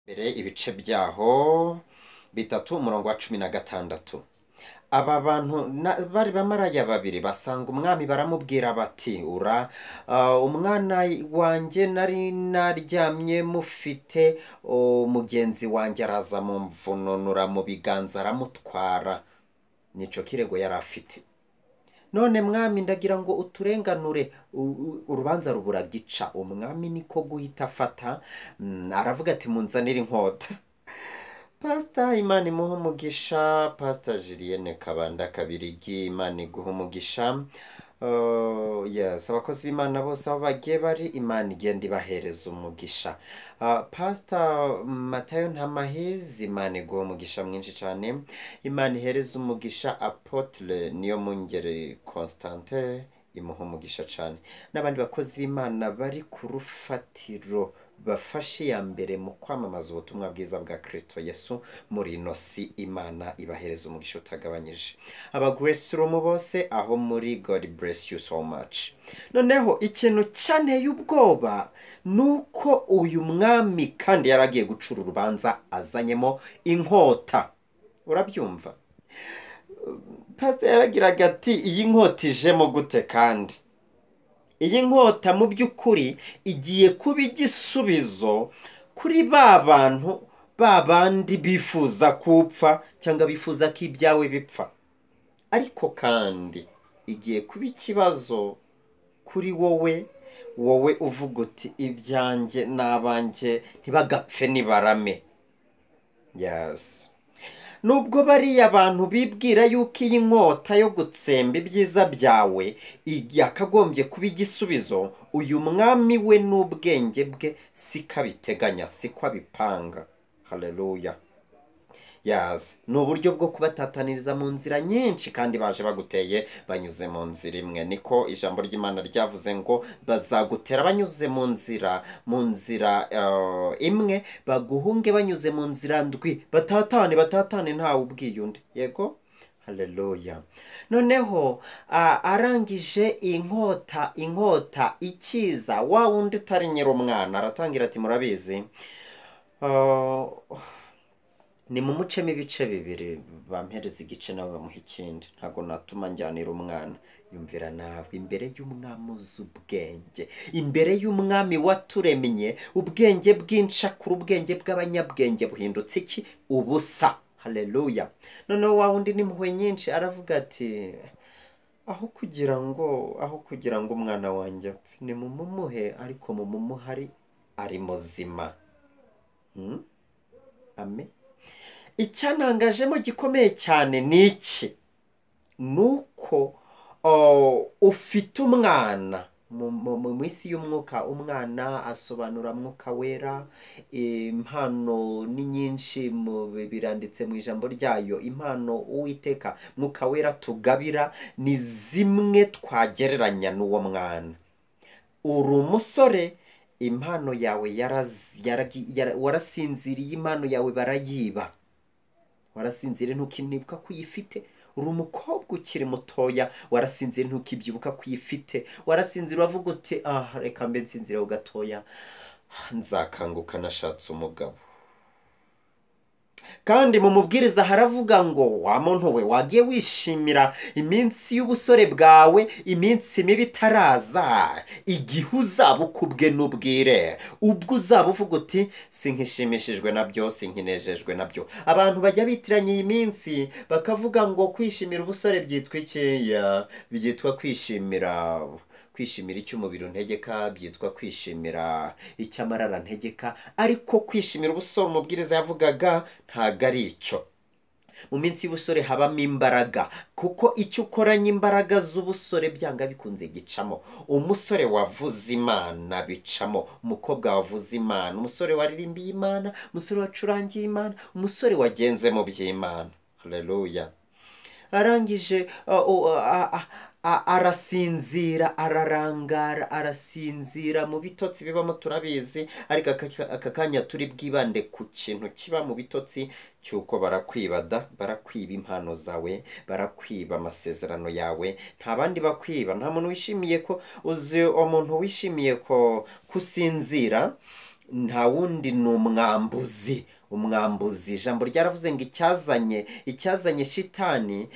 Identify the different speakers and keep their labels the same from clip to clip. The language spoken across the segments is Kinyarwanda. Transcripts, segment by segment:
Speaker 1: mbere ibice byaho bitatu umurongo wa 16. Aba bantu bari bamaraya babiri basanga umwami baramubwira bati umwana wanjye nari naryamye mufite mugenzi wanjye araza mu mvununura mu biganza aramutwara. Nico kirego yari afite. None mwami ndagira ngo uturenganure urubanza rubura gica. Umwami niko guhita afata aravuga ati munzanire inkota. Pst Imana imuha umugisha, Pst Juliene Kabirigi, Imana iguha umugisha. Yes, abakozi b'Imana bose aho bagiye bari Imana igenda ibahereza umugisha. Pst Matayo Ntamahizi, Imana iguha umugisha mwinshi cyane. Imana ihereza umugisha Apotre niyo mungere Constantin, imuha umugisha cyane. N'abandi bakozi b'Imana bari ku rufatiro bafashe ya mbere mu kwamamaza ubutumwa bwiza bwa Kristo Yesu muri ino si, Imana ibahereza umugisha utagabanyije. Grace room bose aho muri, God bless you so much. Noneho ikintu cyanteye ubwoba nuko uyu mwami kandi yaragiye gucura urubanza azanyemo inkota. Urabyumva? Pastor yaragiraga ati iyi nkota ijemo gute? Kandi iyi nkota mu by'ukuri igiye kuba igisubizo kuri ba bantu babandi bifuza kupfa cyangwa bifuza ko ibyawe bipfa, ariko kandi igiye kuba ikibazo kuri wowe uvuga uti ibyanjye n'abanjye ntibagapfe nibarame. Yes. Nubwo bariya abantu bibwira yuko iyi nkota yo gutsemba ibyiza byawe yakagombye kuba igisubizo, uyu mwami we n'ubwenge bwe siko abiteganya, siko abipanga. Haleluya. Yes. Ni uburyo bwo kubatataniriza mu nzira nyinshi kandi baje baguteye banyuze mu nzira imwe. Niko ijambo ry'Imana ryavuze ngo bazagutera banyuze mu nzira imwe, baguhunge banyuze mu nzira ndwi, batatane ntawe ubwiye undi. Yego. Haleluya. Noneho arangije inkota ikiza wa wundi utari nyir'umwana aratangira ati murabizi ni mu mucemo ibice bibiri, bampereza igice nawe bamuha ikindi, ntago natuma njyanira umwana. Yumvira nawe, imbere y'umwami uzi ubwenge, imbere y'umwami waturemye, ubwenge bw'inshakura, ubwenge bw'abanyabwenge buhindutse iki? Ubusa. Haleluya. Noneho wa wundi n'impuhwe nyinshi aravuga ati aho kugira ngo umwana wanjye apfe ni mumumuhe, ariko mumumuhari ari muzima. Amen. Icyanangajemo gikomeye cyane ni iki? Nuko ufite umwana mu isi y'umwuka. Umwana asobanura mwuka wera. Impano ni nyinshi biranditse mu ijambo ryayo. Impano Uwiteka mwuka wera tugabira ni zimwe twagereranya n'uwo mwana. Uri umusore, impano yawe warasinziriye, impano yawe barayiba, warasinzire ntukinibuka ko uyifite. Uri umukobwa ukiri mutoya, warasinzire ntukibyibuka ko uyifite, warasinzire uravuga uti reka mbe nsinzireho gatoya nzakanguka nashatse umugabo. Kandi mu mubwiriza haravuga ngo wa muntu we wagiye wishimira iminsi y'ubusore bwawe, iminsi mibi itaraza, igihe uzaba ukubwe n'ubwire, ubwo uzaba uvuga uti sinkishimishijwe nabyo, sinkinejejwe nabyo. Abantu bajya bitiranya iyi minsi bakavuga ngo kwishimira ubusore byitwa ikeya, byitwa kwishimira icy'umubiri untegeka, byitwa kwishimira icy'amarara ntegeka, ariko kwishimira ubusore umubwiriza yavugaga ntago ari icyo. Mu minsi y'ubusore habamo imbaraga, kuko icyo ukoranye imbaraga z'ubusore byanga bikunze gicamo. Umusore wavuze Imana bicamo, umukobwa wavuze Imana, umusore waririmbiye Imana, umusore wacurangiye Imana, umusore wagenze mu by'Imana. Haleluya. Arangije arasinzira, ararangara, arasinzira mu bitotsi bibamo turabizi, ariko aka kanya turi bwibande ku kintu kiba mu bitotsi cyuko barakwiba impano zawe, barakwiba amasezerano yawe. Nta bandi bakwiba, nta muntu wishimiye ko uzi umuntu wishimiye ko kusinzira nta wundi ni umwambuzi. Umwambuzi, ijambo ryaravuze ngo icyazanye shitani,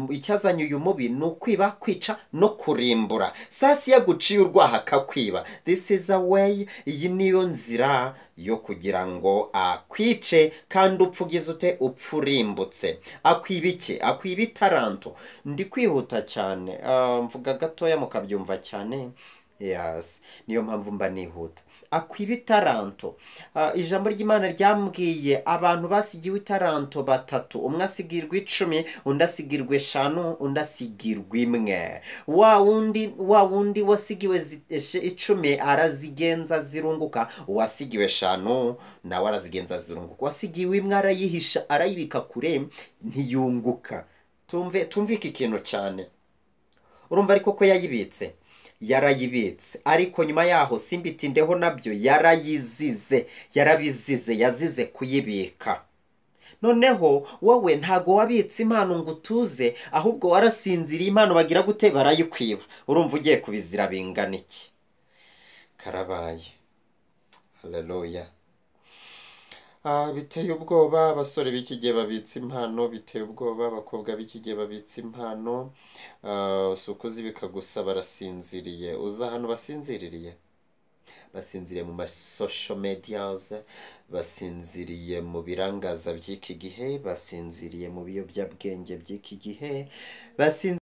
Speaker 1: icyazanye uyu mubi ni ukwiba, kwica no kurimbura. Sasi yaguciye urwaha akakwiba. This is a way, iyi niyo nzira yo kugira ngo akwice kandi upfugize ute, upfa urimbutse. Akwiba iki? Akwiba itaranto. Ndi kwihuta cyane, mvuga gatoya mukabyumva cyane. Yes, niyo mpamvu mba nihuta. Akwiba itaranto. Ijambo ry'Imana ryambwiye abantu basigiwe itaranto batatu, umwe asigirwa 10, undi asigirwa 5, undi asigirwa 1. Wa wundi wasigiwe 10 arazigenza zirunguka, uwasigiwe 5 nawe arazigenza zirunguka. Wasigiwe 1 arayihisha, arayibika kure, ntiyunguka. Tumvike ikintu cyane. Urumva ariko ko yayibitse, yarayibitse, ariko nyuma yaho simbitindeho nabyo, yarabizize, yazize kuyibika. Noneho wowe ntago wabitse impano ngo utuze, ahubwo warasinziriye, impano bagira gute, barayikwiba. Urumva ugiye kubizira bingana iki? Karabaye. Haleluya. Biteye ubwoba. Abasore b'iki gihe babitse impano, biteye ubwoba. Abakobwa b'iki gihe babitse impano, si ukuzibika gusa, barasinziriye. Uza hano basinziririye, basinziriye mu social medias, basinziriye mu birangaza by'iki gihe, basinziriye mu biyobyabwenge by'iki gihe, basinziriye